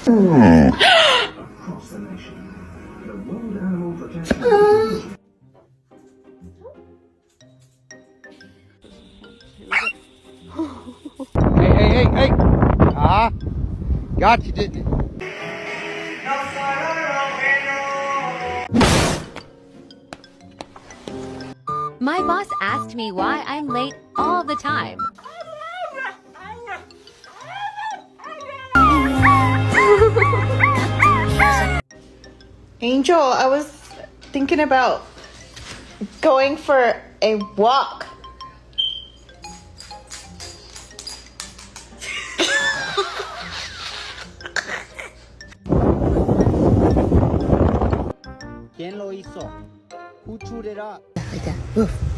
Hey. Got you, didn't it? My boss asked me why I'm late all the time. Angel, I was thinking about going for a walk. ¿Quién lo hizo? Who chewed it up? Like that. Woof.